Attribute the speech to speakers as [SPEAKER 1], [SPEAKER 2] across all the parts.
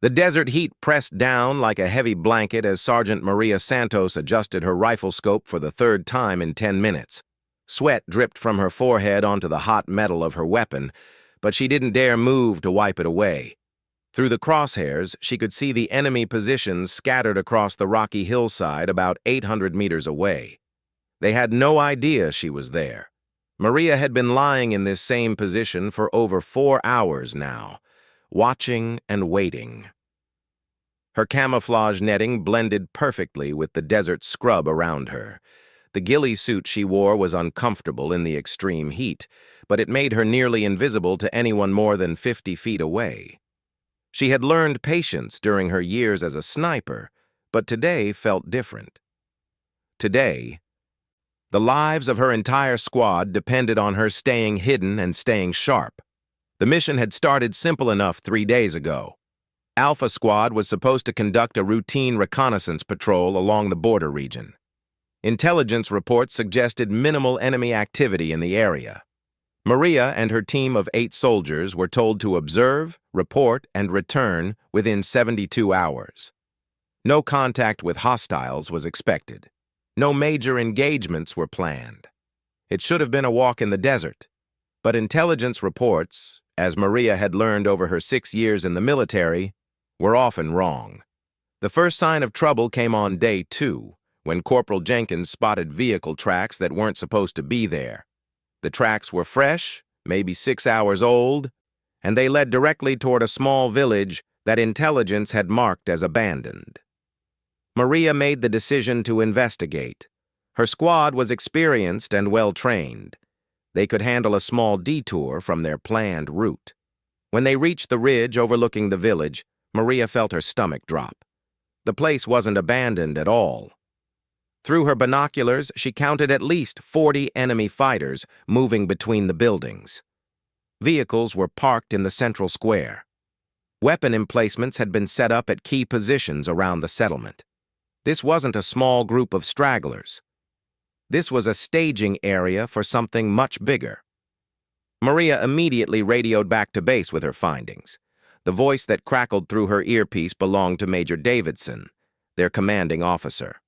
[SPEAKER 1] The desert heat pressed down like a heavy blanket as Sergeant Maria Santos adjusted her rifle scope for the third time in 10 minutes. Sweat dripped from her forehead onto the hot metal of her weapon, but she didn't dare move to wipe it away. Through the crosshairs, she could see the enemy positions scattered across the rocky hillside about 800 meters away. They had no idea she was there. Maria had been lying in this same position for over 4 hours now, watching and waiting. Her camouflage netting blended perfectly with the desert scrub around her. The ghillie suit she wore was uncomfortable in the extreme heat, but it made her nearly invisible to anyone more than 50 feet away. She had learned patience during her years as a sniper, but today felt different. Today, the lives of her entire squad depended on her staying hidden and staying sharp. The mission had started simple enough 3 days ago. Alpha Squad was supposed to conduct a routine reconnaissance patrol along the border region. Intelligence reports suggested minimal enemy activity in the area. Maria and her team of 8 soldiers were told to observe, report, and return within 72 hours. No contact with hostiles was expected. No major engagements were planned. It should have been a walk in the desert. But intelligence reports, as Maria had learned over her 6 years in the military, were often wrong. The first sign of trouble came on day 2, when Corporal Jenkins spotted vehicle tracks that weren't supposed to be there. The tracks were fresh, maybe 6 hours old, and they led directly toward a small village that intelligence had marked as abandoned. Maria made the decision to investigate. Her squad was experienced and well-trained. They could handle a small detour from their planned route. When they reached the ridge overlooking the village, Maria felt her stomach drop. The place wasn't abandoned at all. Through her binoculars, she counted at least 40 enemy fighters moving between the buildings. Vehicles were parked in the central square. Weapon emplacements had been set up at key positions around the settlement. This wasn't a small group of stragglers. This was a staging area for something much bigger. Maria immediately radioed back to base with her findings. The voice that crackled through her earpiece belonged to Major Davidson, their commanding officer.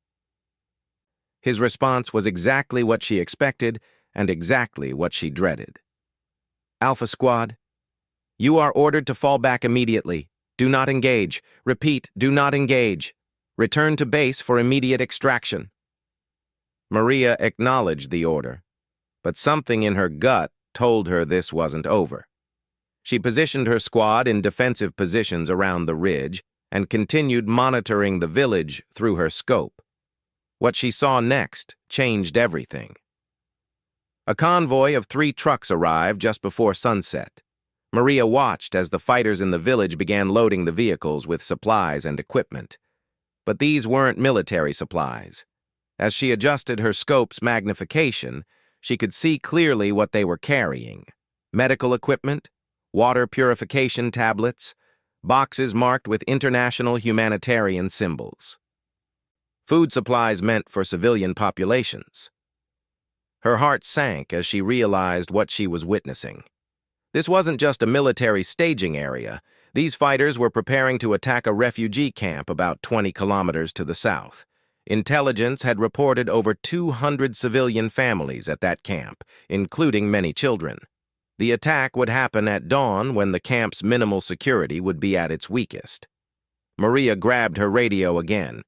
[SPEAKER 1] His response was exactly what she expected and exactly what she dreaded. Alpha Squad, you are ordered to fall back immediately. Do not engage. Repeat, do not engage. Return to base for immediate extraction. Maria acknowledged the order, but something in her gut told her this wasn't over. She positioned her squad in defensive positions around the ridge and continued monitoring the village through her scope. What she saw next changed everything. A convoy of 3 trucks arrived just before sunset. Maria watched as the fighters in the village began loading the vehicles with supplies and equipment. But these weren't military supplies. As she adjusted her scope's magnification, she could see clearly what they were carrying: medical equipment, water purification tablets, boxes marked with international humanitarian symbols. Food supplies meant for civilian populations. Her heart sank as she realized what she was witnessing. This wasn't just a military staging area. These fighters were preparing to attack a refugee camp about 20 kilometers to the south. Intelligence had reported over 200 civilian families at that camp, including many children. The attack would happen at dawn when the camp's minimal security would be at its weakest. Maria grabbed her radio again.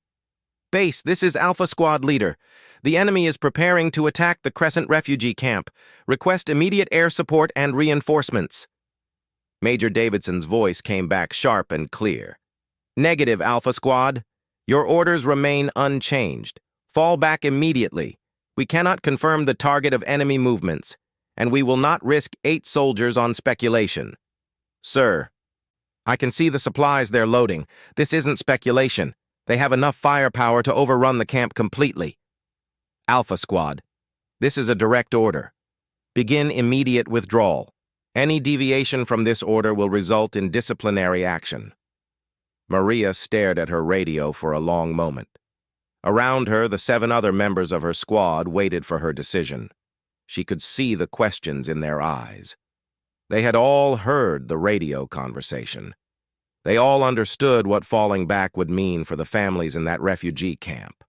[SPEAKER 1] Base, this is Alpha Squad Leader. The enemy is preparing to attack the Crescent refugee camp. Request immediate air support and reinforcements. Major Davidson's voice came back sharp and clear. Negative, Alpha Squad. Your orders remain unchanged. Fall back immediately. We cannot confirm the target of enemy movements, and we will not risk 8 soldiers on speculation. Sir, I can see the supplies they're loading. This isn't speculation. They have enough firepower to overrun the camp completely. Alpha Squad, this is a direct order. Begin immediate withdrawal. Any deviation from this order will result in disciplinary action. Maria stared at her radio for a long moment. Around her, the 7 other members of her squad waited for her decision. She could see the questions in their eyes. They had all heard the radio conversation. They all understood what falling back would mean for the families in that refugee camp.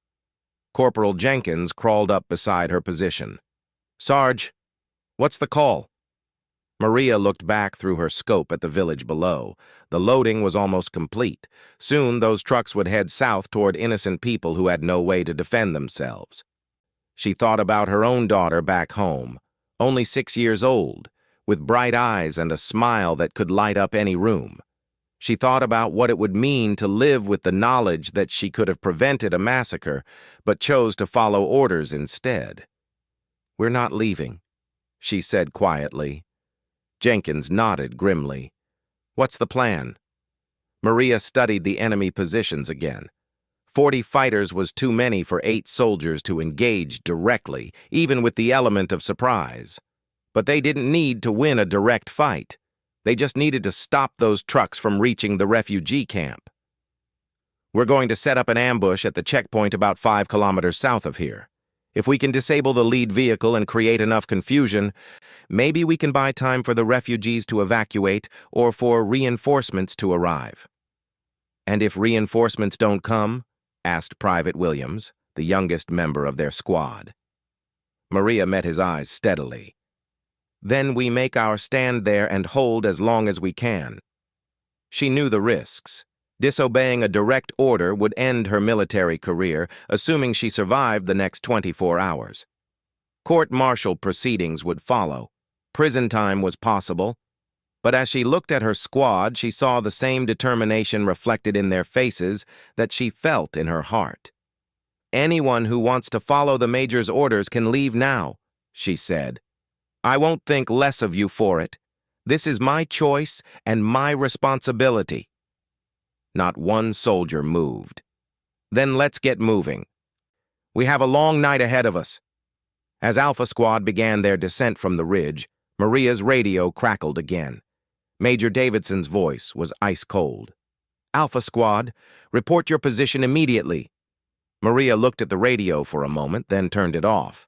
[SPEAKER 1] Corporal Jenkins crawled up beside her position. "Sarge, what's the call?" Maria looked back through her scope at the village below. The loading was almost complete. Soon those trucks would head south toward innocent people who had no way to defend themselves. She thought about her own daughter back home, only 6 years old, with bright eyes and a smile that could light up any room. She thought about what it would mean to live with the knowledge that she could have prevented a massacre, but chose to follow orders instead. "We're not leaving," she said quietly. Jenkins nodded grimly. "What's the plan?" Maria studied the enemy positions again. 40 fighters was too many for 8 soldiers to engage directly, even with the element of surprise. But they didn't need to win a direct fight. They just needed to stop those trucks from reaching the refugee camp. "We're going to set up an ambush at the checkpoint about 5 kilometers south of here. If we can disable the lead vehicle and create enough confusion, maybe we can buy time for the refugees to evacuate or for reinforcements to arrive." "And if reinforcements don't come?" asked Private Williams, the youngest member of their squad. Maria met his eyes steadily. "Then we make our stand there and hold as long as we can." She knew the risks. Disobeying a direct order would end her military career, assuming she survived the next 24 hours. Court-martial proceedings would follow. Prison time was possible. But as she looked at her squad, she saw the same determination reflected in their faces that she felt in her heart. "Anyone who wants to follow the Major's orders can leave now," she said. "I won't think less of you for it. This is my choice and my responsibility." Not one soldier moved. "Then let's get moving. We have a long night ahead of us." As Alpha Squad began their descent from the ridge, Maria's radio crackled again. Major Davidson's voice was ice cold. "Alpha Squad, report your position immediately." Maria looked at the radio for a moment, then turned it off.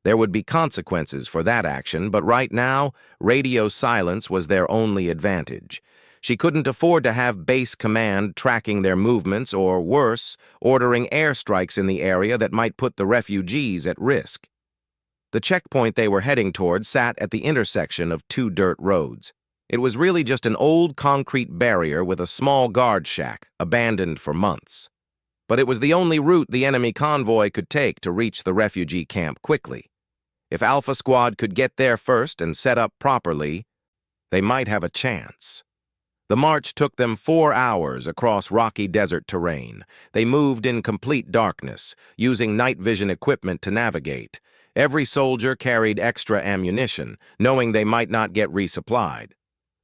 [SPEAKER 1] There would be consequences for that action, but right now, radio silence was their only advantage. She couldn't afford to have base command tracking their movements or, worse, ordering airstrikes in the area that might put the refugees at risk. The checkpoint they were heading toward sat at the intersection of 2 dirt roads. It was really just an old concrete barrier with a small guard shack, abandoned for months. But it was the only route the enemy convoy could take to reach the refugee camp quickly. If Alpha Squad could get there first and set up properly, they might have a chance. The march took them 4 hours across rocky desert terrain. They moved in complete darkness, using night vision equipment to navigate. Every soldier carried extra ammunition, knowing they might not get resupplied.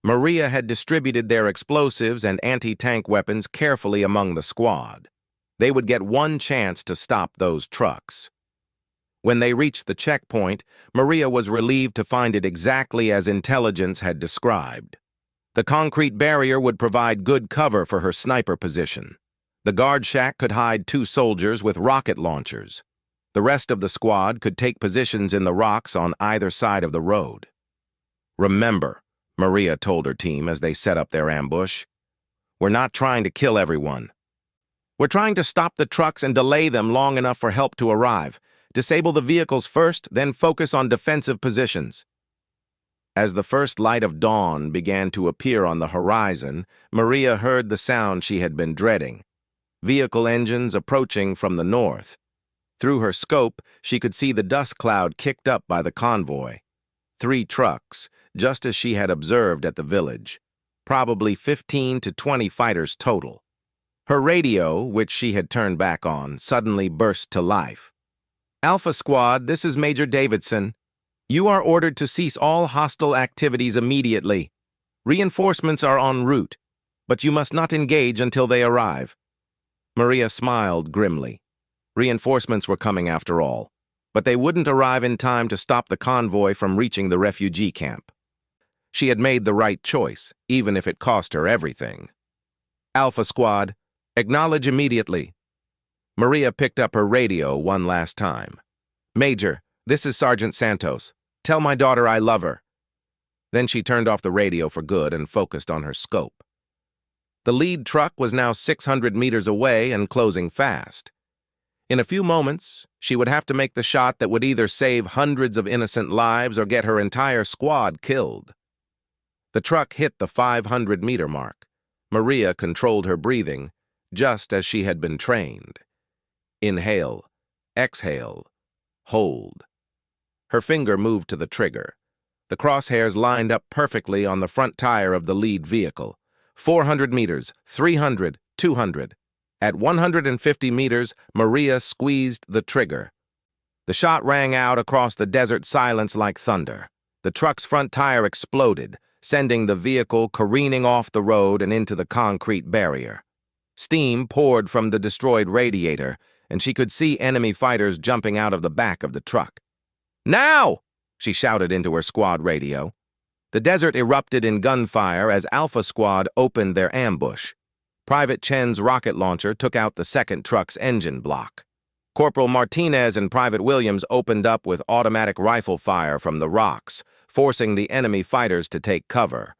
[SPEAKER 1] Maria had distributed their explosives and anti-tank weapons carefully among the squad. They would get one chance to stop those trucks. When they reached the checkpoint, Maria was relieved to find it exactly as intelligence had described. The concrete barrier would provide good cover for her sniper position. The guard shack could hide 2 soldiers with rocket launchers. The rest of the squad could take positions in the rocks on either side of the road. "Remember," Maria told her team as they set up their ambush, "we're not trying to kill everyone. We're trying to stop the trucks and delay them long enough for help to arrive. Disable the vehicles first, then focus on defensive positions." As the first light of dawn began to appear on the horizon, Maria heard the sound she had been dreading. Vehicle engines approaching from the north. Through her scope, she could see the dust cloud kicked up by the convoy. 3 trucks, just as she had observed at the village. Probably 15 to 20 fighters total. Her radio, which she had turned back on, suddenly burst to life. "Alpha Squad, this is Major Davidson. You are ordered to cease all hostile activities immediately. Reinforcements are en route, but you must not engage until they arrive." Maria smiled grimly. Reinforcements were coming after all, but they wouldn't arrive in time to stop the convoy from reaching the refugee camp. She had made the right choice, even if it cost her everything. "Alpha Squad, acknowledge immediately." Maria picked up her radio one last time. "Major, this is Sergeant Santos. Tell my daughter I love her." Then she turned off the radio for good and focused on her scope. The lead truck was now 600 meters away and closing fast. In a few moments, she would have to make the shot that would either save hundreds of innocent lives or get her entire squad killed. The truck hit the 500-meter mark. Maria controlled her breathing, just as she had been trained. Inhale, exhale, hold. Her finger moved to the trigger. The crosshairs lined up perfectly on the front tire of the lead vehicle. 400 meters, 300, 200. At 150 meters, Maria squeezed the trigger. The shot rang out across the desert silence like thunder. The truck's front tire exploded, sending the vehicle careening off the road and into the concrete barrier. Steam poured from the destroyed radiator, and she could see enemy fighters jumping out of the back of the truck. "Now!" she shouted into her squad radio. The desert erupted in gunfire as Alpha Squad opened their ambush. Private Chen's rocket launcher took out the second truck's engine block. Corporal Martinez and Private Williams opened up with automatic rifle fire from the rocks, forcing the enemy fighters to take cover.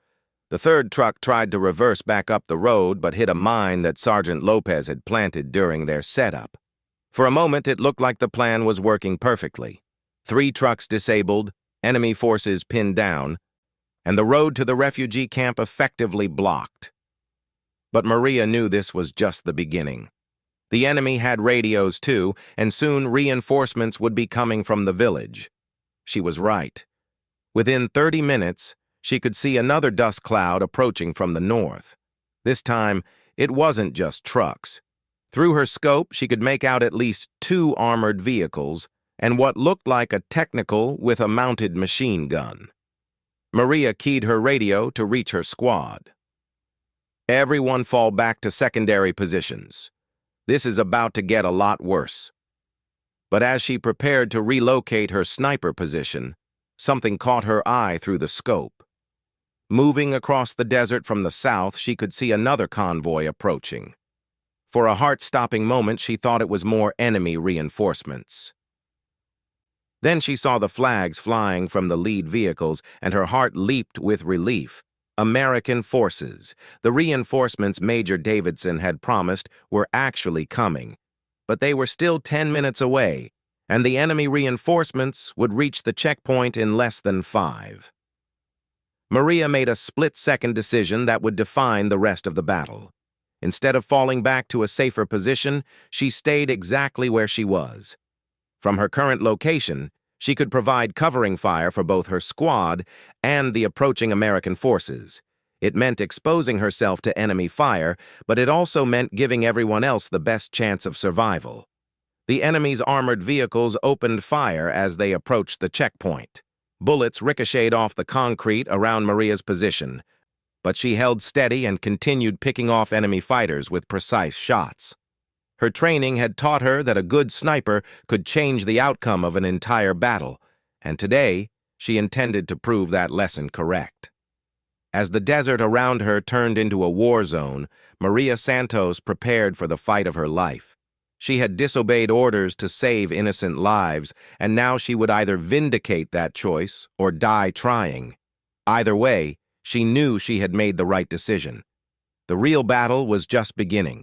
[SPEAKER 1] The third truck tried to reverse back up the road but hit a mine that Sergeant Lopez had planted during their setup. For a moment, it looked like the plan was working perfectly. 3 trucks disabled, enemy forces pinned down, and the road to the refugee camp effectively blocked. But Maria knew this was just the beginning. The enemy had radios too, and soon reinforcements would be coming from the village. She was right. Within 30 minutes, she could see another dust cloud approaching from the north. This time, it wasn't just trucks. Through her scope, she could make out at least 2 armored vehicles and what looked like a technical with a mounted machine gun. Maria keyed her radio to reach her squad. "Everyone fall back to secondary positions. This is about to get a lot worse." But as she prepared to relocate her sniper position, something caught her eye through the scope. Moving across the desert from the south, she could see another convoy approaching. For a heart-stopping moment, she thought it was more enemy reinforcements. Then she saw the flags flying from the lead vehicles, and her heart leaped with relief. American forces, the reinforcements Major Davidson had promised, were actually coming. But they were still 10 minutes away, and the enemy reinforcements would reach the checkpoint in less than 5. Maria made a split-second decision that would define the rest of the battle. Instead of falling back to a safer position, she stayed exactly where she was. From her current location, she could provide covering fire for both her squad and the approaching American forces. It meant exposing herself to enemy fire, but it also meant giving everyone else the best chance of survival. The enemy's armored vehicles opened fire as they approached the checkpoint. Bullets ricocheted off the concrete around Maria's position, but she held steady and continued picking off enemy fighters with precise shots. Her training had taught her that a good sniper could change the outcome of an entire battle, and today she intended to prove that lesson correct. As the desert around her turned into a war zone, Maria Santos prepared for the fight of her life. She had disobeyed orders to save innocent lives, and now she would either vindicate that choice or die trying. Either way, she knew she had made the right decision. The real battle was just beginning.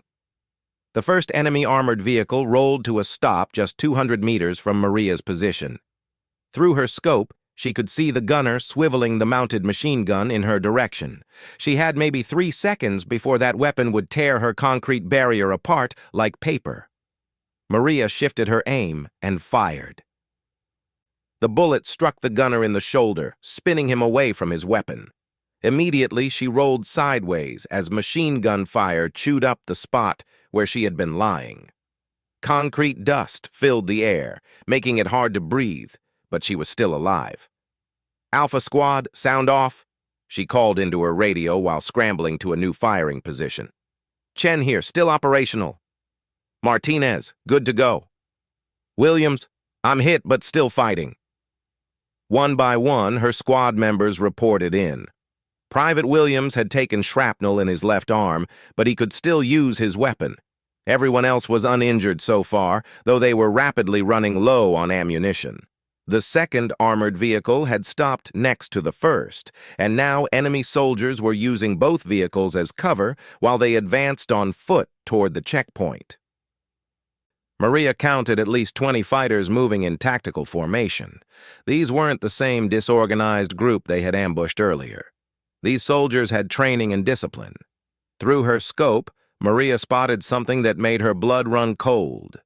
[SPEAKER 1] The first enemy armored vehicle rolled to a stop just 200 meters from Maria's position. Through her scope, she could see the gunner swiveling the mounted machine gun in her direction. She had maybe 3 seconds before that weapon would tear her concrete barrier apart like paper. Maria shifted her aim and fired. The bullet struck the gunner in the shoulder, spinning him away from his weapon. Immediately, she rolled sideways as machine gun fire chewed up the spot where she had been lying. Concrete dust filled the air, making it hard to breathe, but she was still alive. "Alpha Squad, sound off," she called into her radio while scrambling to a new firing position. "Chen here, still operational. Martinez, good to go. Williams, I'm hit but still fighting." One by one, her squad members reported in. Private Williams had taken shrapnel in his left arm, but he could still use his weapon. Everyone else was uninjured so far, though they were rapidly running low on ammunition. The second armored vehicle had stopped next to the first, and now enemy soldiers were using both vehicles as cover while they advanced on foot toward the checkpoint. Maria counted at least 20 fighters moving in tactical formation. These weren't the same disorganized group they had ambushed earlier. These soldiers had training and discipline. Through her scope, Maria spotted something that made her blood run cold.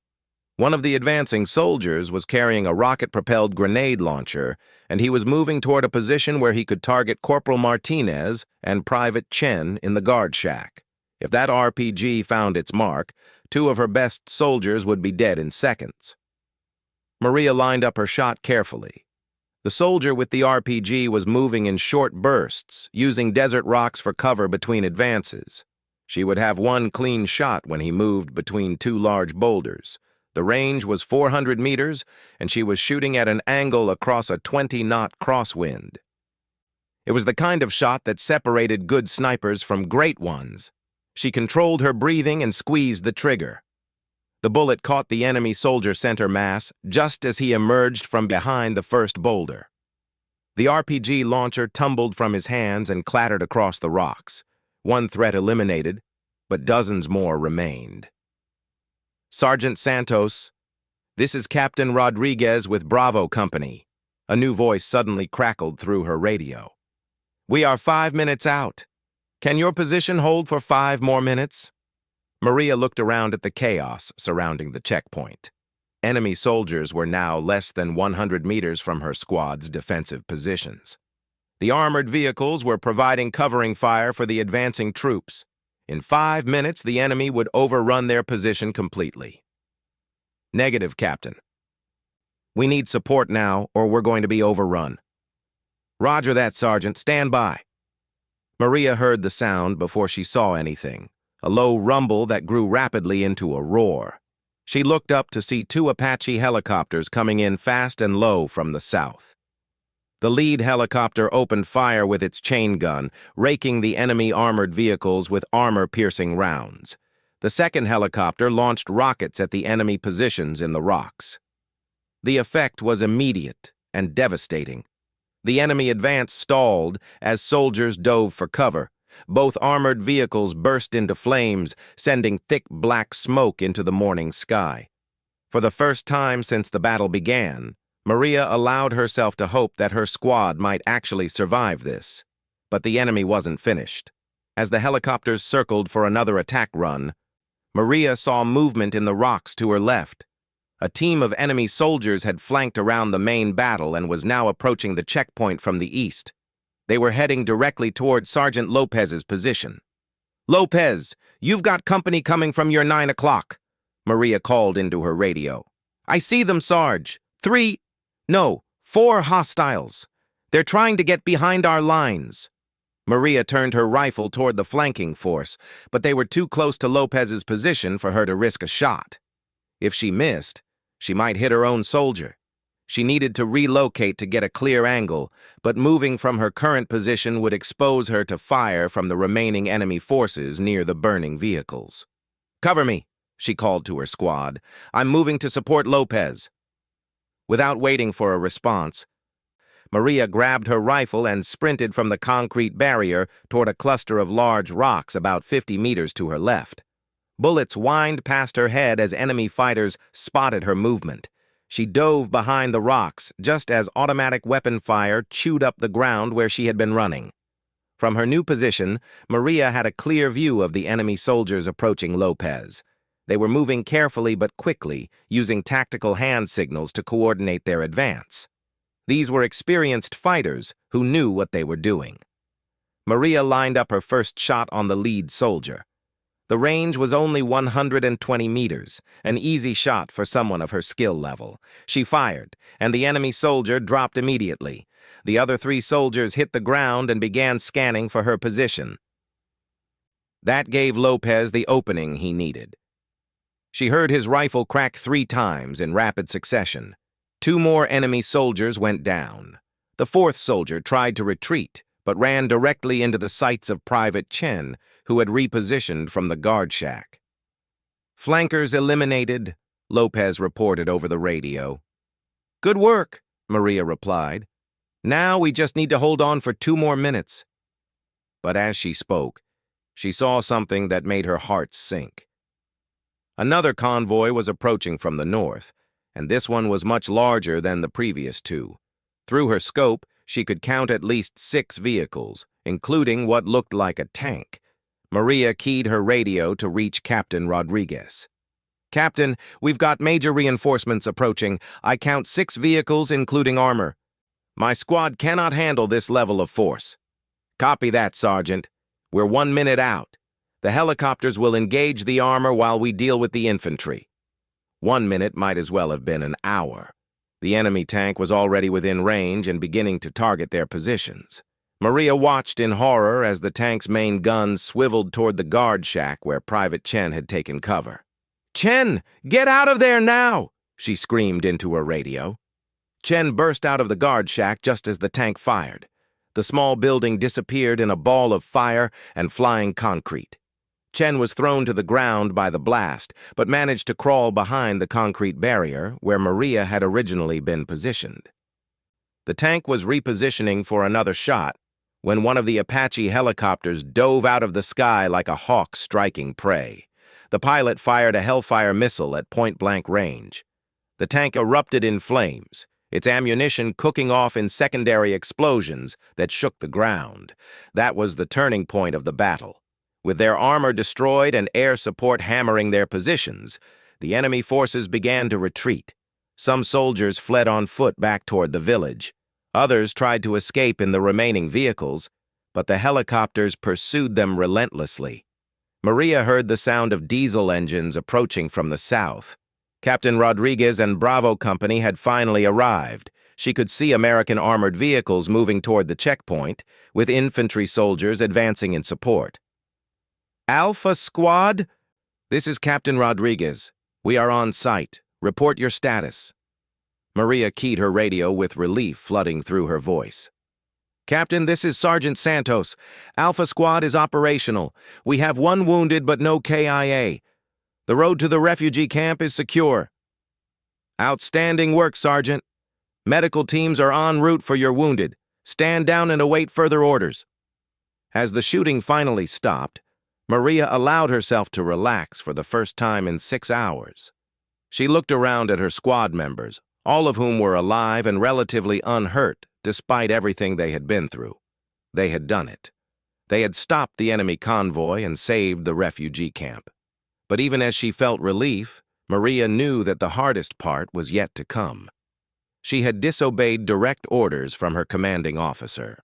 [SPEAKER 1] One of the advancing soldiers was carrying a rocket-propelled grenade launcher, and he was moving toward a position where he could target Corporal Martinez and Private Chen in the guard shack. If that RPG found its mark, 2 of her best soldiers would be dead in seconds. Maria lined up her shot carefully. The soldier with the RPG was moving in short bursts, using desert rocks for cover between advances. She would have one clean shot when he moved between 2 large boulders. The range was 400 meters, and she was shooting at an angle across a 20-knot crosswind. It was the kind of shot that separated good snipers from great ones. She controlled her breathing and squeezed the trigger. The bullet caught the enemy soldier center mass just as he emerged from behind the first boulder. The RPG launcher tumbled from his hands and clattered across the rocks. One threat eliminated, but dozens more remained. "Sergeant Santos, this is Captain Rodriguez with Bravo Company." A new voice suddenly crackled through her radio. "We are 5 minutes out. Can your position hold for 5 more minutes?" Maria looked around at the chaos surrounding the checkpoint. Enemy soldiers were now less than 100 meters from her squad's defensive positions. The armored vehicles were providing covering fire for the advancing troops. In 5 minutes, the enemy would overrun their position completely. "Negative, Captain. We need support now, or we're going to be overrun." "Roger that, Sergeant. Stand by." Maria heard the sound before she saw anything, a low rumble that grew rapidly into a roar. She looked up to see 2 Apache helicopters coming in fast and low from the south. The lead helicopter opened fire with its chain gun, raking the enemy armored vehicles with armor-piercing rounds. The second helicopter launched rockets at the enemy positions in the rocks. The effect was immediate and devastating. The enemy advance stalled as soldiers dove for cover. Both armored vehicles burst into flames, sending thick black smoke into the morning sky. For the first time since the battle began, Maria allowed herself to hope that her squad might actually survive this. But the enemy wasn't finished. As the helicopters circled for another attack run, Maria saw movement in the rocks to her left. A team of enemy soldiers had flanked around the main battle and was now approaching the checkpoint from the east. They were heading directly toward Sergeant Lopez's position. "Lopez, you've got company coming from your 9 o'clock, Maria called into her radio. "I see them, Sarge. 4 hostiles. They're trying to get behind our lines." Maria turned her rifle toward the flanking force, but they were too close to Lopez's position for her to risk a shot. If she missed, she might hit her own soldier. She needed to relocate to get a clear angle, but moving from her current position would expose her to fire from the remaining enemy forces near the burning vehicles. "Cover me," she called to her squad. "I'm moving to support Lopez." Without waiting for a response, Maria grabbed her rifle and sprinted from the concrete barrier toward a cluster of large rocks about 50 meters to her left. Bullets whined past her head as enemy fighters spotted her movement. She dove behind the rocks just as automatic weapon fire chewed up the ground where she had been running. From her new position, Maria had a clear view of the enemy soldiers approaching Lopez. They were moving carefully but quickly, using tactical hand signals to coordinate their advance. These were experienced fighters who knew what they were doing. Maria lined up her first shot on the lead soldier. The range was only 120 meters, an easy shot for someone of her skill level. She fired, and the enemy soldier dropped immediately. The other 3 soldiers hit the ground and began scanning for her position. That gave Lopez the opening he needed. She heard his rifle crack 3 times in rapid succession. 2 more enemy soldiers went down. The 4th soldier tried to retreat, but ran directly into the sights of Private Chen, who had repositioned from the guard shack. "Flankers eliminated," Lopez reported over the radio. "Good work," Maria replied. Now we just need to hold on for 2 more minutes. But as she spoke, she saw something that made her heart sink. Another convoy was approaching from the north, and this one was much larger than the previous 2. Through her scope, she could count at least 6 vehicles, including what looked like a tank. Maria keyed her radio to reach Captain Rodriguez. Captain, we've got major reinforcements approaching. I count 6 vehicles, including armor. My squad cannot handle this level of force. Copy that, Sergeant. We're 1 minute out. The helicopters will engage the armor while we deal with the infantry. 1 minute might as well have been an hour. The enemy tank was already within range and beginning to target their positions. Maria watched in horror as the tank's main gun swiveled toward the guard shack where Private Chen had taken cover. Chen, get out of there now! She screamed into her radio. Chen burst out of the guard shack just as the tank fired. The small building disappeared in a ball of fire and flying concrete. Chen was thrown to the ground by the blast, but managed to crawl behind the concrete barrier where Maria had originally been positioned. The tank was repositioning for another shot when one of the Apache helicopters dove out of the sky like a hawk striking prey. The pilot fired a Hellfire missile at point-blank range. The tank erupted in flames, its ammunition cooking off in secondary explosions that shook the ground. That was the turning point of the battle. With their armor destroyed and air support hammering their positions, the enemy forces began to retreat. Some soldiers fled on foot back toward the village. Others tried to escape in the remaining vehicles, but the helicopters pursued them relentlessly. Maria heard the sound of diesel engines approaching from the south. Captain Rodriguez and Bravo Company had finally arrived. She could see American armored vehicles moving toward the checkpoint, with infantry soldiers advancing in support. Alpha Squad? This is Captain Rodriguez. We are on site. Report your status. Maria keyed her radio with relief flooding through her voice. Captain, this is Sergeant Santos. Alpha Squad is operational. We have 1 wounded but no KIA. The road to the refugee camp is secure. Outstanding work, Sergeant. Medical teams are en route for your wounded. Stand down and await further orders. As the shooting finally stopped, Maria allowed herself to relax for the first time in 6 hours. She looked around at her squad members, all of whom were alive and relatively unhurt despite everything they had been through. They had done it. They had stopped the enemy convoy and saved the refugee camp. But even as she felt relief, Maria knew that the hardest part was yet to come. She had disobeyed direct orders from her commanding officer.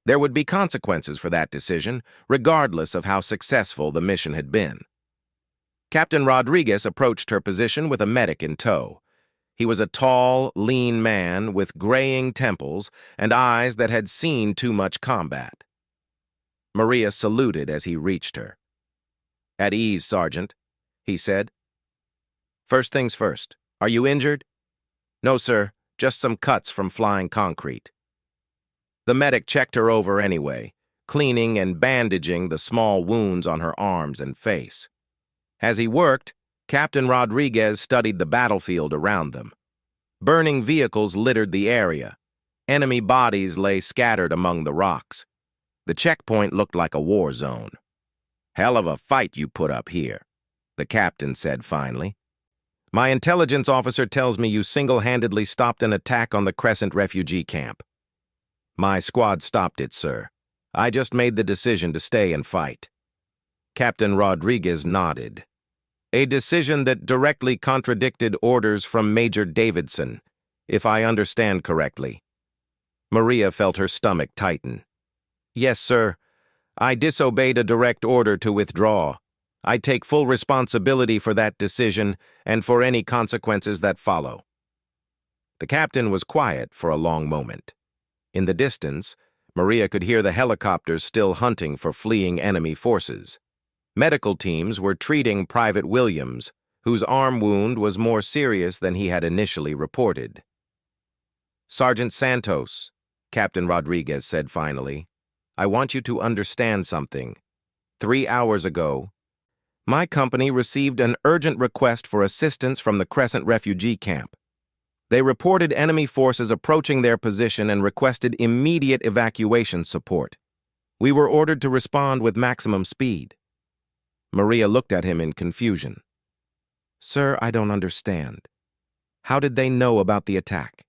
[SPEAKER 1] There would be consequences for that decision, regardless of how successful the mission had been. Captain Rodriguez approached her position with a medic in tow. He was a tall, lean man with graying temples and eyes that had seen too much combat. Maria saluted as he reached her. At ease, Sergeant, he said. First things first, are you injured? No, sir, just some cuts from flying concrete. The medic checked her over anyway, cleaning and bandaging the small wounds on her arms and face. As he worked, Captain Rodriguez studied the battlefield around them. Burning vehicles littered the area. Enemy bodies lay scattered among the rocks. The checkpoint looked like a war zone. Hell of a fight you put up here, the captain said finally. My intelligence officer tells me you single-handedly stopped an attack on the Crescent refugee camp. My squad stopped it, sir. I just made the decision to stay and fight. Captain Rodriguez nodded. A decision that directly contradicted orders from Major Davidson, if I understand correctly. Maria felt her stomach tighten. Yes, sir. I disobeyed a direct order to withdraw. I take full responsibility for that decision and for any consequences that follow. The captain was quiet for a long moment. In the distance, Maria could hear the helicopters still hunting for fleeing enemy forces. Medical teams were treating Private Williams, whose arm wound was more serious than he had initially reported. Sergeant Santos, Captain Rodriguez said finally, I want you to understand something. 3 hours ago, my company received an urgent request for assistance from the Crescent refugee camp. They reported enemy forces approaching their position and requested immediate evacuation support. We were ordered to respond with maximum speed. Maria looked at him in confusion. Sir, I don't understand. How did they know about the attack?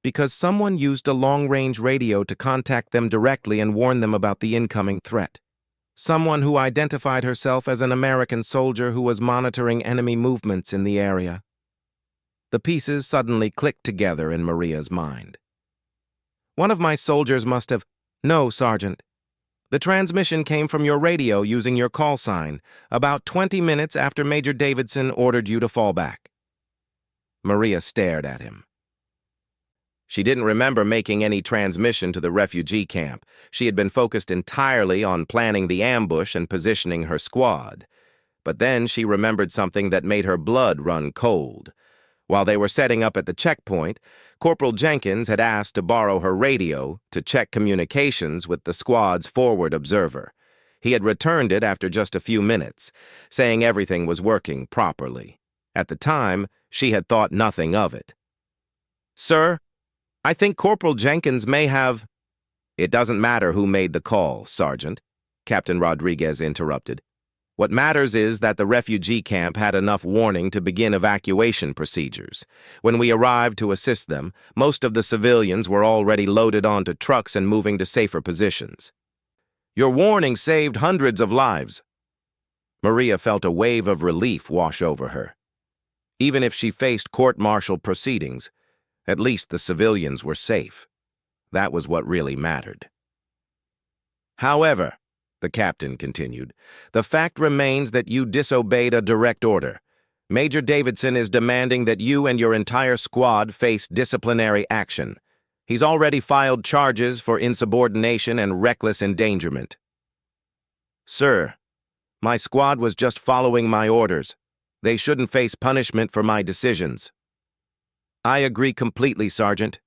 [SPEAKER 1] Because someone used a long-range radio to contact them directly and warn them about the incoming threat. Someone who identified herself as an American soldier who was monitoring enemy movements in the area. The pieces suddenly clicked together in Maria's mind. One of my soldiers must have... No, Sergeant. The transmission came from your radio using your call sign, about 20 minutes after Major Davidson ordered you to fall back. Maria stared at him. She didn't remember making any transmission to the refugee camp. She had been focused entirely on planning the ambush and positioning her squad. But then she remembered something that made her blood run cold. While they were setting up at the checkpoint, Corporal Jenkins had asked to borrow her radio to check communications with the squad's forward observer. He had returned it after just a few minutes, saying everything was working properly. At the time, she had thought nothing of it. Sir, I think Corporal Jenkins may have... It doesn't matter who made the call, Sergeant, Captain Rodriguez interrupted. What matters is that the refugee camp had enough warning to begin evacuation procedures. When we arrived to assist them, most of the civilians were already loaded onto trucks and moving to safer positions. Your warning saved hundreds of lives. Maria felt a wave of relief wash over her. Even if she faced court-martial proceedings, at least the civilians were safe. That was what really mattered. However, the captain continued, the fact remains that you disobeyed a direct order. Major Davidson is demanding that you and your entire squad face disciplinary action. He's already filed charges for insubordination and reckless endangerment. Sir, my squad was just following my orders. They shouldn't face punishment for my decisions. I agree completely, Sergeant.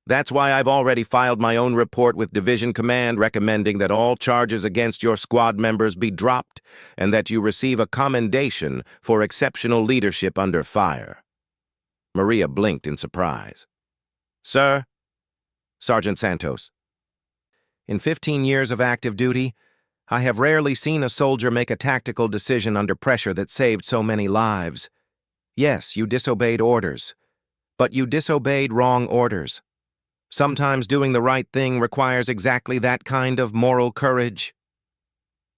[SPEAKER 1] That's why I've already filed my own report with Division Command recommending that all charges against your squad members be dropped and that you receive a commendation for exceptional leadership under fire. Maria blinked in surprise. Sir? Sergeant Santos. In 15 years of active duty, I have rarely seen a soldier make a tactical decision under pressure that saved so many lives. Yes, you disobeyed orders, but you disobeyed wrong orders. Sometimes doing the right thing requires exactly that kind of moral courage.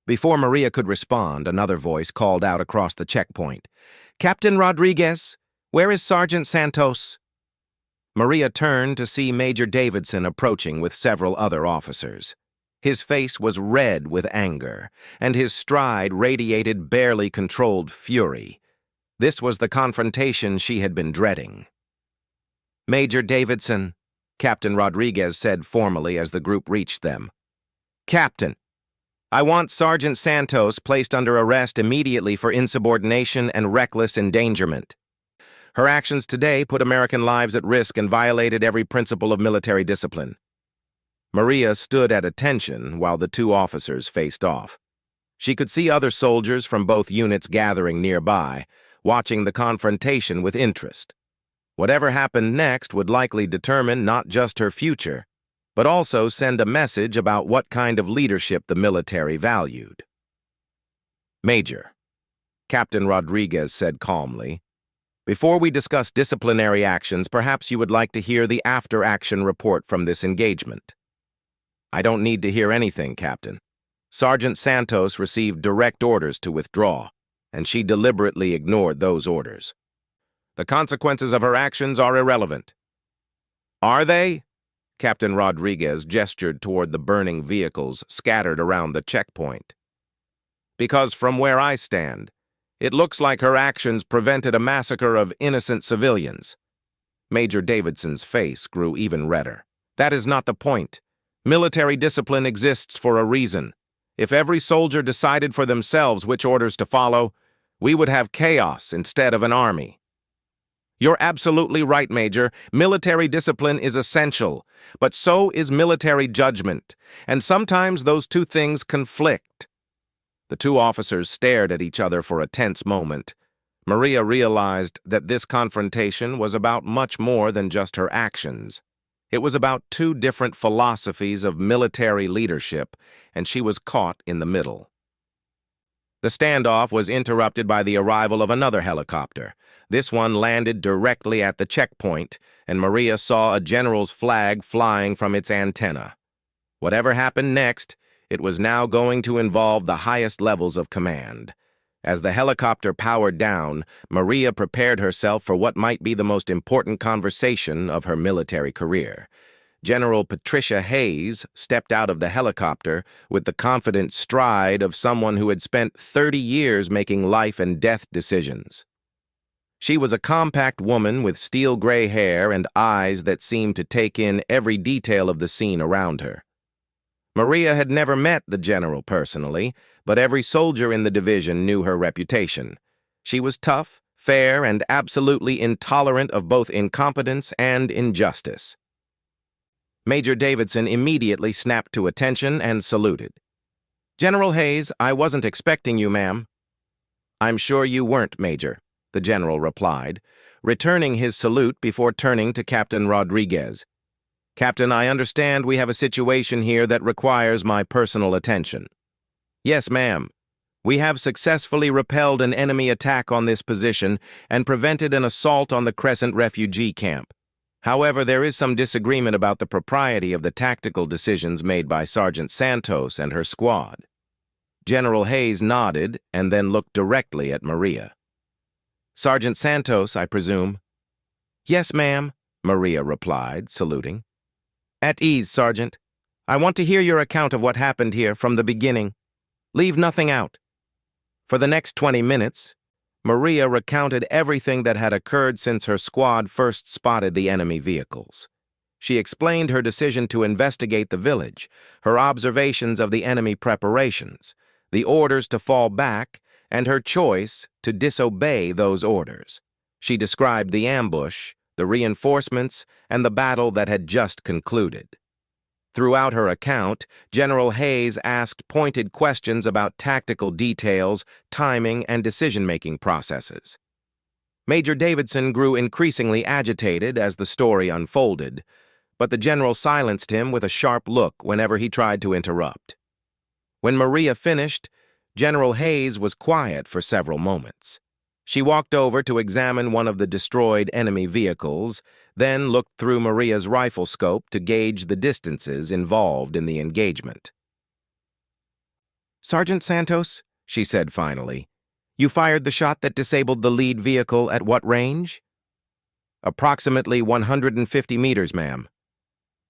[SPEAKER 1] Before Maria could respond, another voice called out across the checkpoint. Captain Rodriguez, where is Sergeant Santos? Maria turned to see Major Davidson approaching with several other officers. His face was red with anger, and his stride radiated barely controlled fury. This was the confrontation she had been dreading. Major Davidson, Captain Rodriguez said formally as the group reached them. Captain, I want Sergeant Santos placed under arrest immediately for insubordination and reckless endangerment. Her actions today put American lives at risk and violated every principle of military discipline. Maria stood at attention while the two officers faced off. She could see other soldiers from both units gathering nearby, watching the confrontation with interest. Whatever happened next would likely determine not just her future, but also send a message about what kind of leadership the military valued. Major, Captain Rodriguez said calmly, before we discuss disciplinary actions, perhaps you would like to hear the after-action report from this engagement. I don't need to hear anything, Captain. Sergeant Santos received direct orders to withdraw, and she deliberately ignored those orders. The consequences of her actions are irrelevant. Are they? Captain Rodriguez gestured toward the burning vehicles scattered around the checkpoint. Because from where I stand, it looks like her actions prevented a massacre of innocent civilians. Major Davidson's face grew even redder. That is not the point. Military discipline exists for a reason. If every soldier decided for themselves which orders to follow, we would have chaos instead of an army. You're absolutely right, Major. Military discipline is essential, but so is military judgment, and sometimes those two things conflict. The two officers stared at each other for a tense moment. Maria realized that this confrontation was about much more than just her actions. It was about two different philosophies of military leadership, and she was caught in the middle. The standoff was interrupted by the arrival of another helicopter. This one landed directly at the checkpoint, and Maria saw a general's flag flying from its antenna. Whatever happened next, it was now going to involve the highest levels of command. As the helicopter powered down, Maria prepared herself for what might be the most important conversation of her military career. General Patricia Hayes stepped out of the helicopter with the confident stride of someone who had spent 30 years making life and death decisions. She was a compact woman with steel gray hair and eyes that seemed to take in every detail of the scene around her. Maria had never met the general personally, but every soldier in the division knew her reputation. She was tough, fair, and absolutely intolerant of both incompetence and injustice. Major Davidson immediately snapped to attention and saluted. "General Hayes, I wasn't expecting you, ma'am." "I'm sure you weren't, Major," the general replied, returning his salute before turning to Captain Rodriguez. "Captain, I understand we have a situation here that requires my personal attention." "Yes, ma'am. We have successfully repelled an enemy attack on this position and prevented an assault on the Crescent refugee camp. However, there is some disagreement about the propriety of the tactical decisions made by Sergeant Santos and her squad." General Hayes nodded and then looked directly at Maria. "Sergeant Santos, I presume?" "Yes, ma'am," Maria replied, saluting. "At ease, Sergeant. I want to hear your account of what happened here from the beginning. Leave nothing out." For the next 20 minutes, Maria recounted everything that had occurred since her squad first spotted the enemy vehicles. She explained her decision to investigate the village, her observations of the enemy preparations, the orders to fall back, and her choice to disobey those orders. She described the ambush, the reinforcements, and the battle that had just concluded. Throughout her account, General Hayes asked pointed questions about tactical details, timing, and decision-making processes. Major Davidson grew increasingly agitated as the story unfolded, but the general silenced him with a sharp look whenever he tried to interrupt. When Maria finished, General Hayes was quiet for several moments. She walked over to examine one of the destroyed enemy vehicles, then looked through Maria's rifle scope to gauge the distances involved in the engagement. "Sergeant Santos," she said finally, "you fired the shot that disabled the lead vehicle at what range?" "Approximately 150 meters, ma'am."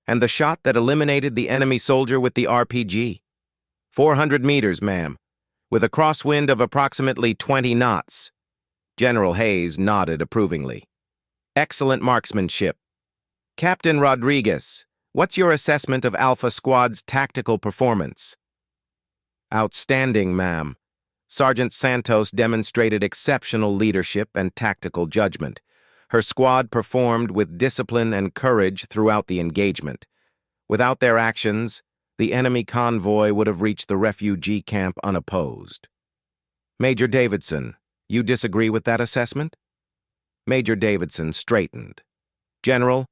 [SPEAKER 1] "And the shot that eliminated the enemy soldier with the RPG?" 400 meters, ma'am, with a crosswind of approximately 20 knots. General Hayes nodded approvingly. "Excellent marksmanship. Captain Rodriguez, what's your assessment of Alpha Squad's tactical performance?" "Outstanding, ma'am. Sergeant Santos demonstrated exceptional leadership and tactical judgment. Her squad performed with discipline and courage throughout the engagement. Without their actions, the enemy convoy would have reached the refugee camp unopposed." "Major Davidson, you disagree with that assessment?" Major Davidson straightened. "General,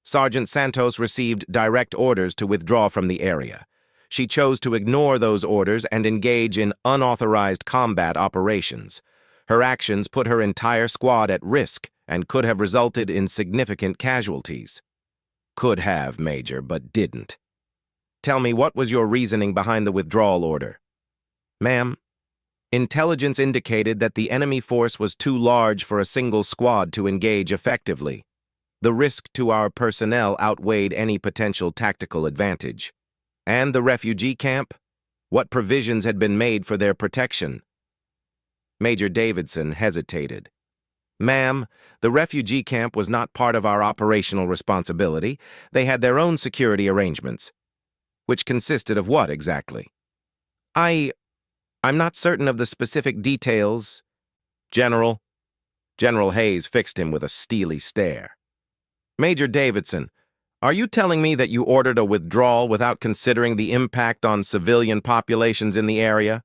[SPEAKER 1] Sergeant Santos received direct orders to withdraw from the area. She chose to ignore those orders and engage in unauthorized combat operations. Her actions put her entire squad at risk and could have resulted in significant casualties." "Could have, Major, but didn't." "Tell me, what was your reasoning behind the withdrawal order?" "Ma'am, intelligence indicated that the enemy force was too large for a single squad to engage effectively. The risk to our personnel outweighed any potential tactical advantage. And the refugee camp? What provisions had been made for their protection?" Major Davidson hesitated. "Ma'am, the refugee camp was not part of our operational responsibility. They had their own security arrangements." "Which consisted of what exactly?" I'm not certain of the specific details." "General?" General Hayes fixed him with a steely stare. "Major Davidson, are you telling me that you ordered a withdrawal without considering the impact on civilian populations in the area?"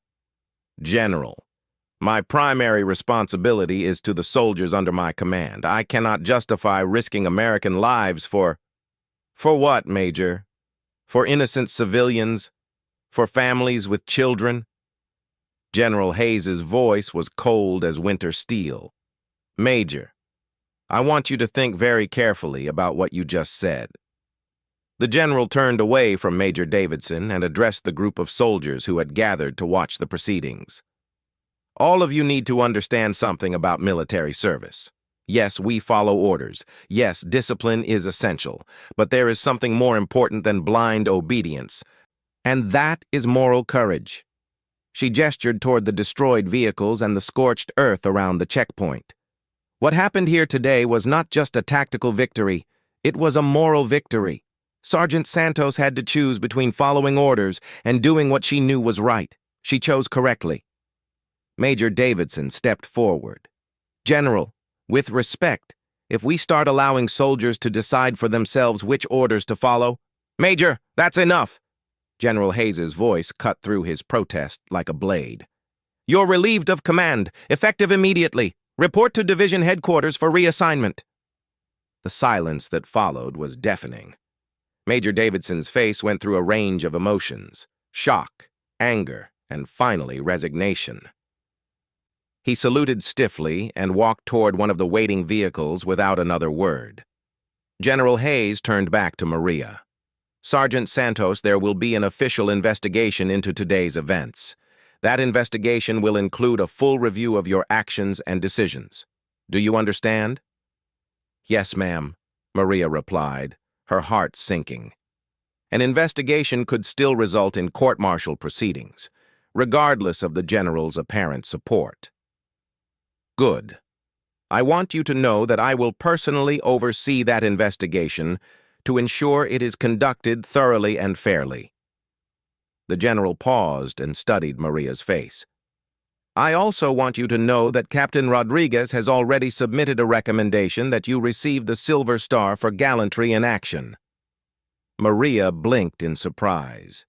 [SPEAKER 1] "General, My primary responsibility is to the soldiers under my command. I cannot justify risking American lives for... For what, Major? For innocent civilians? For families with children? General Hayes's voice was cold as winter steel. Major, I want you to think very carefully about what you just said. The general turned away from Major Davidson and addressed the group of soldiers who had gathered to watch the proceedings. All of you need to understand something about military service. Yes, we follow orders. Yes, discipline is essential. But there is something more important than blind obedience, and that is moral courage. She gestured toward the destroyed vehicles and the scorched earth around the checkpoint. What happened here today was not just a tactical victory, it was a moral victory. Sergeant Santos had to choose between following orders and doing what she knew was right. She chose correctly. Major Davidson stepped forward. General, with respect, if we start allowing soldiers to decide for themselves which orders to follow... Major, that's enough! General Hayes's voice cut through his protest like a blade. You're relieved of command, effective immediately. Report to division headquarters for reassignment. The silence that followed was deafening. Major Davidson's face went through a range of emotions: shock, anger, and finally resignation. He saluted stiffly and walked toward one of the waiting vehicles without another word. General Hayes turned back to Maria. Sergeant Santos, there will be an official investigation into today's events. That investigation will include a full review of your actions and decisions. Do you understand? Yes, ma'am, Maria replied, her heart sinking. An investigation could still result in court-martial proceedings, regardless of the general's apparent support. Good. I want you to know that I will personally oversee that investigation to ensure it is conducted thoroughly and fairly. The general paused and studied Maria's face. I also want you to know that Captain Rodriguez has already submitted a recommendation that you receive the Silver Star for gallantry in action. Maria blinked in surprise.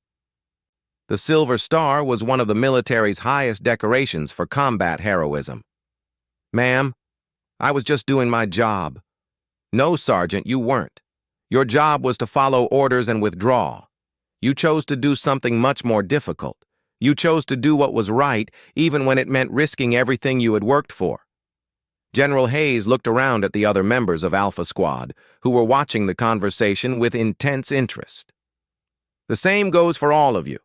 [SPEAKER 1] The Silver Star was one of the military's highest decorations for combat heroism. Ma'am, I was just doing my job. No, Sergeant, you weren't. Your job was to follow orders and withdraw. You chose to do something much more difficult. You chose to do what was right, even when it meant risking everything you had worked for. General Hayes looked around at the other members of Alpha Squad, who were watching the conversation with intense interest. The same goes for all of you.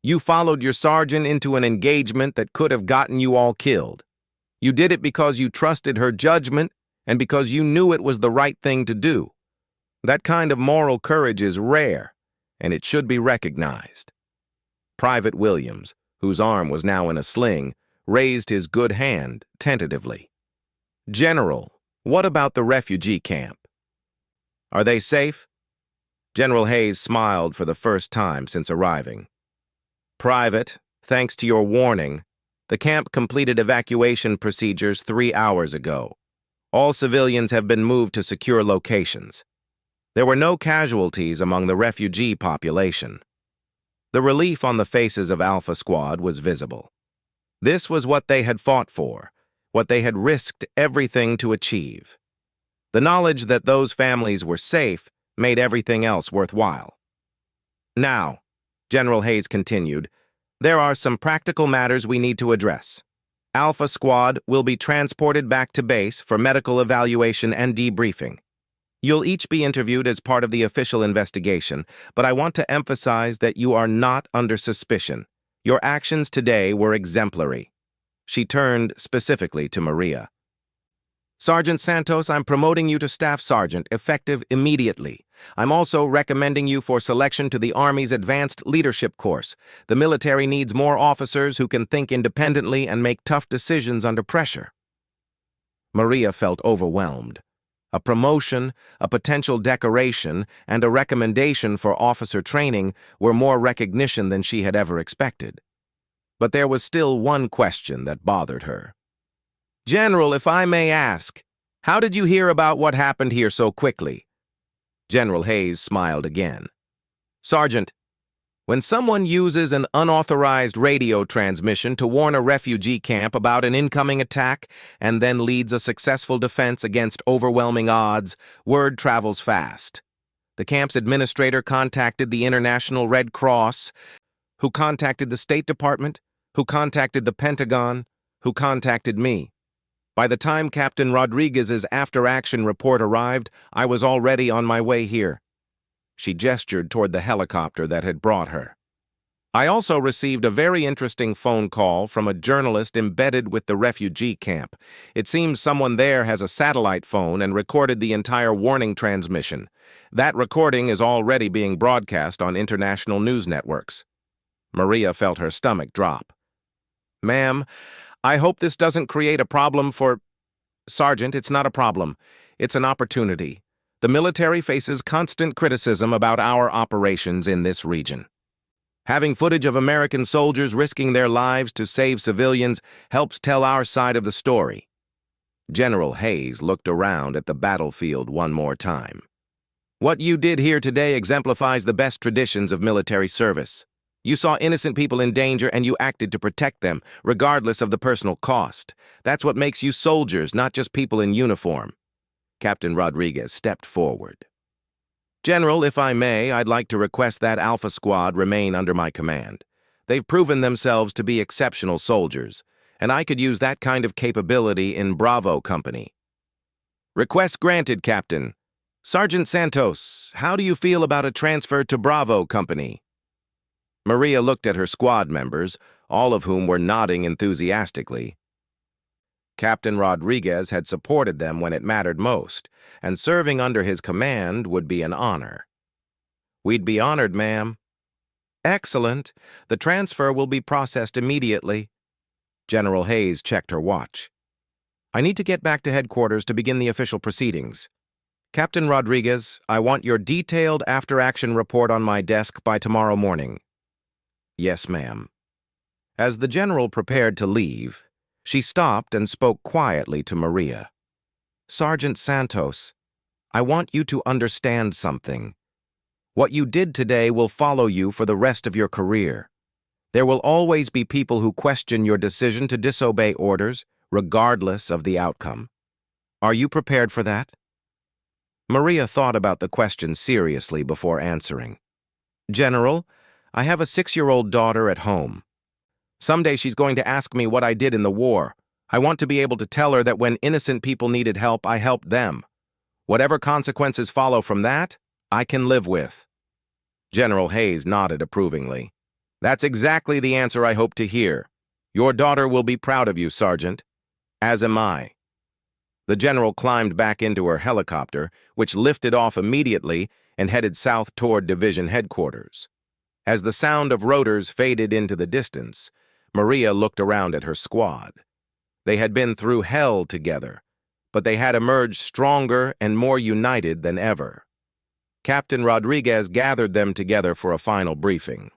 [SPEAKER 1] You followed your sergeant into an engagement that could have gotten you all killed. You did it because you trusted her judgment and because you knew it was the right thing to do. That kind of moral courage is rare, and it should be recognized. Private Williams, whose arm was now in a sling, raised his good hand tentatively. General, what about the refugee camp? Are they safe? General Hayes smiled for the first time since arriving. Private, thanks to your warning, the camp completed evacuation procedures 3 hours ago. All civilians have been moved to secure locations. There were no casualties among the refugee population. The relief on the faces of Alpha Squad was visible. This was what they had fought for, what they had risked everything to achieve. The knowledge that those families were safe made everything else worthwhile. Now, General Hayes continued, there are some practical matters we need to address. Alpha Squad will be transported back to base for medical evaluation and debriefing. You'll each be interviewed as part of the official investigation, but I want to emphasize that you are not under suspicion. Your actions today were exemplary. She turned specifically to Maria. Sergeant Santos, I'm promoting you to Staff Sergeant, effective immediately. I'm also recommending you for selection to the Army's Advanced Leadership Course. The military needs more officers who can think independently and make tough decisions under pressure. Maria felt overwhelmed. A promotion, a potential decoration, and a recommendation for officer training were more recognition than she had ever expected. But there was still one question that bothered her. General, if I may ask, how did you hear about what happened here so quickly? General Hayes smiled again. Sergeant, When someone uses an unauthorized radio transmission to warn a refugee camp about an incoming attack and then leads a successful defense against overwhelming odds, word travels fast. The camp's administrator contacted the International Red Cross, who contacted the State Department, who contacted the Pentagon, who contacted me. By the time Captain Rodriguez's after-action report arrived, I was already on my way here. She gestured toward the helicopter that had brought her. I also received a very interesting phone call from a journalist embedded with the refugee camp. It seems someone there has a satellite phone and recorded the entire warning transmission. That recording is already being broadcast on international news networks. Maria felt her stomach drop. Ma'am, I hope this doesn't create a problem for... Sergeant, it's not a problem. It's an opportunity. The military faces constant criticism about our operations in this region. Having footage of American soldiers risking their lives to save civilians helps tell our side of the story. General Hayes looked around at the battlefield one more time. What you did here today exemplifies the best traditions of military service. You saw innocent people in danger and you acted to protect them, regardless of the personal cost. That's what makes you soldiers, not just people in uniform. Captain Rodriguez stepped forward. General, if I may, I'd like to request that Alpha Squad remain under my command. They've proven themselves to be exceptional soldiers, and I could use that kind of capability in Bravo Company. Request granted, Captain. Sergeant Santos, how do you feel about a transfer to Bravo Company? Maria looked at her squad members, all of whom were nodding enthusiastically. Captain Rodriguez had supported them when it mattered most, and serving under his command would be an honor. We'd be honored, ma'am. Excellent. The transfer will be processed immediately. General Hayes checked her watch. I need to get back to headquarters to begin the official proceedings. Captain Rodriguez, I want your detailed after-action report on my desk by tomorrow morning. Yes, ma'am. As the general prepared to leave, she stopped and spoke quietly to Maria. Sergeant Santos, I want you to understand something. What you did today will follow you for the rest of your career. There will always be people who question your decision to disobey orders, regardless of the outcome. Are you prepared for that? Maria thought about the question seriously before answering. General, I have a 6-year-old daughter at home. Someday she's going to ask me what I did in the war. I want to be able to tell her that when innocent people needed help, I helped them. Whatever consequences follow from that, I can live with. General Hayes nodded approvingly. That's exactly the answer I hope to hear. Your daughter will be proud of you, Sergeant. As am I. The general climbed back into her helicopter, which lifted off immediately and headed south toward division headquarters. As the sound of rotors faded into the distance, Maria looked around at her squad. They had been through hell together, but they had emerged stronger and more united than ever. Captain Rodriguez gathered them together for a final briefing.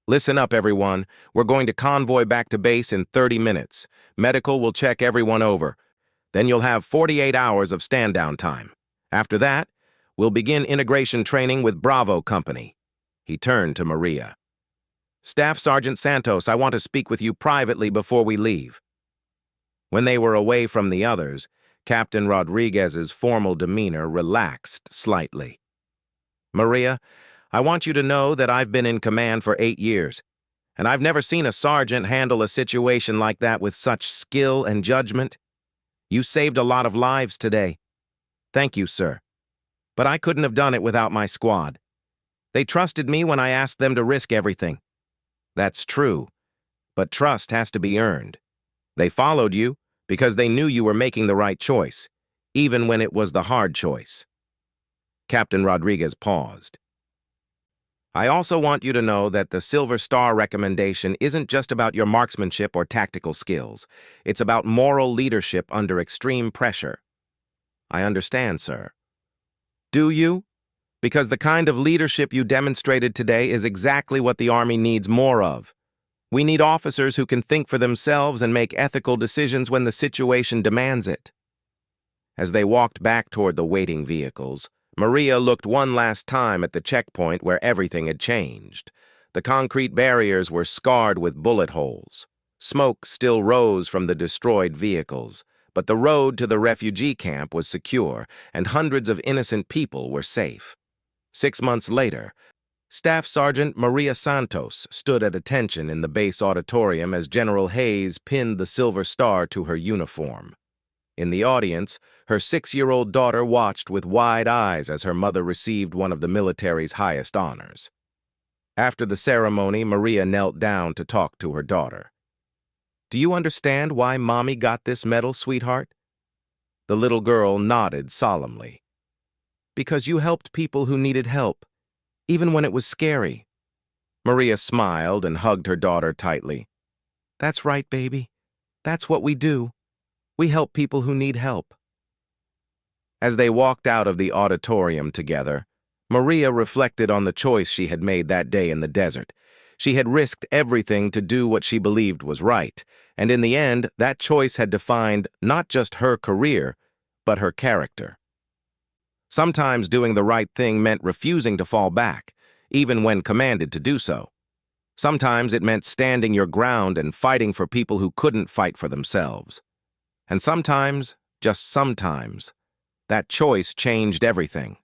[SPEAKER 1] Listen up, everyone. We're going to convoy back to base in 30 minutes. Medical will check everyone over. Then you'll have 48 hours of stand-down time. After that, we'll begin integration training with Bravo Company. He turned to Maria. Staff Sergeant Santos, I want to speak with you privately before we leave. When they were away from the others, Captain Rodriguez's formal demeanor relaxed slightly. Maria, I want you to know that I've been in command for 8 years, and I've never seen a sergeant handle a situation like that with such skill and judgment. You saved a lot of lives today. Thank you, sir. But I couldn't have done it without my squad. They trusted me when I asked them to risk everything. That's true, but trust has to be earned. They followed you because they knew you were making the right choice, even when it was the hard choice. Captain Rodriguez paused. I also want you to know that the Silver Star recommendation isn't just about your marksmanship or tactical skills. It's about moral leadership under extreme pressure. I understand, sir. Do you? Because the kind of leadership you demonstrated today is exactly what the Army needs more of. We need officers who can think for themselves and make ethical decisions when the situation demands it. As they walked back toward the waiting vehicles, Maria looked one last time at the checkpoint where everything had changed. The concrete barriers were scarred with bullet holes. Smoke still rose from the destroyed vehicles, but the road to the refugee camp was secure, and hundreds of innocent people were safe. 6 months later, Staff Sergeant Maria Santos stood at attention in the base auditorium as General Hayes pinned the Silver Star to her uniform. In the audience, her 6-year-old daughter watched with wide eyes as her mother received one of the military's highest honors. After the ceremony, Maria knelt down to talk to her daughter. "Do you understand why Mommy got this medal, sweetheart?" The little girl nodded solemnly. "Because you helped people who needed help, even when it was scary." Maria smiled and hugged her daughter tightly. "That's right, baby. That's what we do. We help people who need help." As they walked out of the auditorium together, Maria reflected on the choice she had made that day in the desert. She had risked everything to do what she believed was right, and in the end, that choice had defined not just her career, but her character. Sometimes doing the right thing meant refusing to fall back, even when commanded to do so. Sometimes it meant standing your ground and fighting for people who couldn't fight for themselves. And sometimes, just sometimes, that choice changed everything.